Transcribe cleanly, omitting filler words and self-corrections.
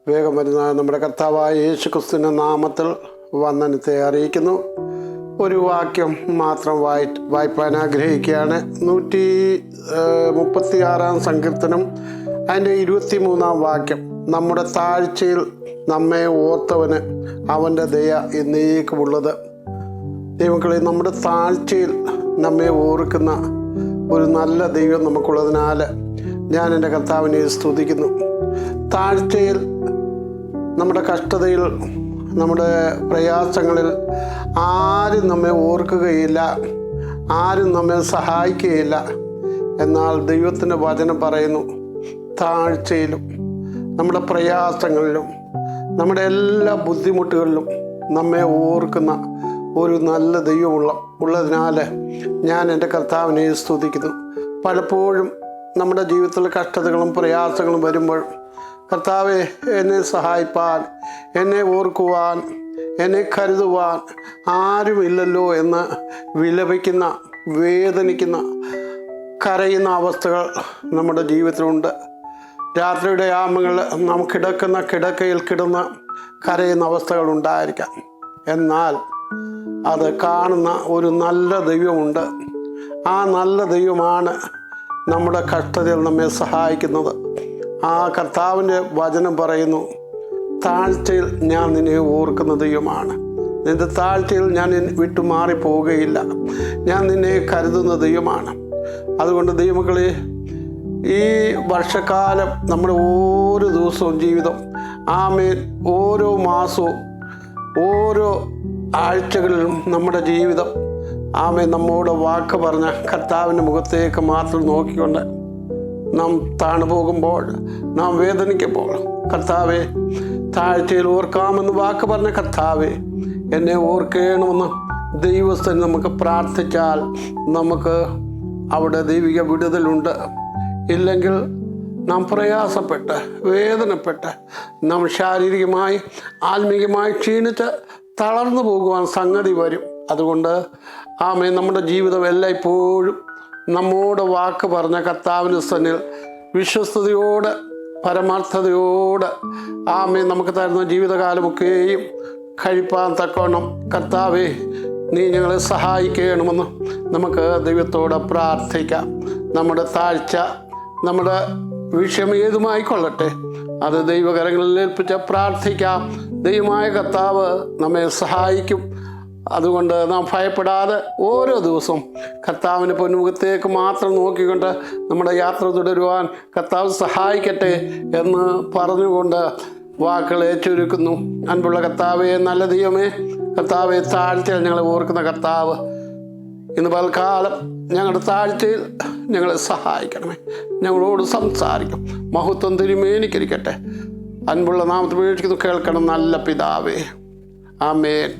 വേഗം വരുന്ന നമ്മുടെ കർത്താവായ യേശുക്രിസ്തുവിൻ്റെ നാമത്തിൽ വന്ദനത്തെ അറിയിക്കുന്നു. ഒരു വാക്യം മാത്രം വായിപ്പാൻ ആഗ്രഹിക്കുകയാണ്. 136 സങ്കീർത്തനം അതിൻ്റെ 23 വാക്യം. നമ്മുടെ താഴ്ചയിൽ നമ്മെ ഓർത്തവന് അവൻ്റെ ദയ എന്നേക്കുമുള്ളത്. ദൈവങ്ങളെ, നമ്മുടെ താഴ്ചയിൽ നമ്മെ ഓർക്കുന്ന ഒരു നല്ല ദൈവം നമുക്കുള്ളതിനാൽ ഞാൻ എൻ്റെ കർത്താവിനെ സ്തുതിക്കുന്നു. താഴ്ചയിൽ, നമ്മുടെ കഷ്ടതയിൽ, നമ്മുടെ പ്രയാസങ്ങളിൽ ആരും നമ്മെ ഓർക്കുകയില്ല, ആരും നമ്മെ സഹായിക്കുകയില്ല. എന്നാൽ ദൈവത്തിൻ്റെ വചനം പറയുന്നു, താഴ്ചയിലും നമ്മുടെ പ്രയാസങ്ങളിലും നമ്മുടെ എല്ലാ ബുദ്ധിമുട്ടുകളിലും നമ്മെ ഓർക്കുന്ന ഒരു നല്ല ഉള്ളതിനാൽ ഞാൻ എൻ്റെ കർത്താവിനെ സ്തുതിക്കുന്നു. പലപ്പോഴും നമ്മുടെ ജീവിതത്തിൽ കഷ്ടതകളും പ്രയാസങ്ങളും വരുമ്പോൾ, കർത്താവെ, എന്നെ സഹായിപ്പാൻ, എന്നെ ഓർക്കുവാൻ, എന്നെ കരുതുവാൻ ആരുമില്ലല്ലോ എന്ന് വിലപിക്കുന്ന, വേദനിക്കുന്ന, കരയുന്ന അവസ്ഥകൾ നമ്മുടെ ജീവിതത്തിലുണ്ട്. രാത്രിയുടെ യാമങ്ങളിൽ നാം കിടക്കുന്ന കിടക്കയിൽ കിടന്ന് കരയുന്ന അവസ്ഥകൾ ഉണ്ടായിരിക്കാം. എന്നാൽ അത് കാണുന്ന ഒരു നല്ല ദൈവമുണ്ട്. ആ നല്ല ദൈവമാണ് നമ്മുടെ കഷ്ടതയിൽ നമ്മെ സഹായിക്കുന്നത്. ആ കർത്താവിൻ്റെ വചനം പറയുന്നു, താഴ്ചയിൽ ഞാൻ നിന്നെ ഓർക്കുന്ന ദൈവമാണ്. നിന്റെ താഴ്ചയിൽ ഞാൻ വിട്ടുമാറി പോവുകയില്ല. ഞാൻ നിന്നെ കരുതുന്ന ദൈവമാണ്. അതുകൊണ്ട് ദൈവമക്കളെ, ഈ വർഷക്കാലം നമ്മുടെ ഓരോ ദിവസവും ജീവിതം, ആമേൻ, ഓരോ മാസവും ഓരോ ആഴ്ചകളിലും നമ്മുടെ ജീവിതം, ആമേൻ, നമ്മോട് വാക്ക് പറഞ്ഞ കർത്താവിൻ്റെ മുഖത്തേക്ക് മാത്രം നോക്കിക്കൊണ്ട് നാം താണു പോകുമ്പോൾ, നാം വേദനിക്കുമ്പോൾ, കർത്താവെ, താഴ്ചയിൽ ഓർക്കാമെന്ന് വാക്ക് പറഞ്ഞ കർത്താവെ, എന്നെ ഓർക്കണമെന്ന് ദൈവസ്ഥൻ നമുക്ക് പ്രാർത്ഥിച്ചാൽ നമുക്ക് അവിടെ ദൈവിക വിടുതലുണ്ട്. ഇല്ലെങ്കിൽ നാം പ്രയാസപ്പെട്ട്, വേദനപ്പെട്ട്, നാം ശാരീരികമായി ആത്മീയമായി ക്ഷീണിച്ച് തളർന്നു പോകുവാൻ സംഗതി വരും. അതുകൊണ്ട് ആമേൻ, നമ്മുടെ ജീവിതം എല്ലായ്പ്പോഴും നമ്മോട് വാക്ക് പറഞ്ഞ കർത്താവിൻ്റെ സന്നിൽ വിശ്വസ്തയോട്, പരമാർത്ഥതയോട്, ആമേൻ, നമുക്ക് തരുന്ന ജീവിതകാലമൊക്കെയും കഴിപ്പാൻ തക്കവണ്ണം കർത്താവെ, നീ ഞങ്ങളെ സഹായിക്കണമെന്ന് നമുക്ക് ദൈവത്തോട് പ്രാർത്ഥിക്കാം. നമ്മുടെ താഴ്ച, നമ്മുടെ വിഷയം ഏതുമായിക്കൊള്ളട്ടെ, അത് ദൈവകരങ്ങളിൽ ഏൽപ്പിച്ച് പ്രാർത്ഥിക്കാം. ദൈവമായ കർത്താവ് നമ്മെ സഹായിക്കും. അതുകൊണ്ട് നാം ഭയപ്പെടാതെ ഓരോ ദിവസവും കർത്താവിൻ്റെ പൊന്മുഖത്തേക്ക് മാത്രം നോക്കിക്കൊണ്ട് നമ്മുടെ യാത്ര തുടരുവാൻ കർത്താവ് സഹായിക്കട്ടെ എന്ന് പറഞ്ഞുകൊണ്ട് വാക്കുകളെ ചുരുക്കുന്നു. അൻപുള്ള കർത്താവേ, നല്ല ദൈവമേ, കർത്താവെ, താഴ്ചയിൽ ഞങ്ങളെ ഓർക്കുന്ന കർത്താവ്, ഇന്ന് പൽക്കാലം ഞങ്ങളുടെ താഴ്ചയിൽ ഞങ്ങളെ സഹായിക്കണമേ. ഞങ്ങളോട് സംസാരിക്കും. മഹത്വം തിരുമേനിക്കിരിക്കട്ടെ. അൻപുള്ള നാമത്തിൽ വീഴ്ചയ്ക്ക് കേൾക്കണം നല്ല പിതാവേ. ആമേൻ.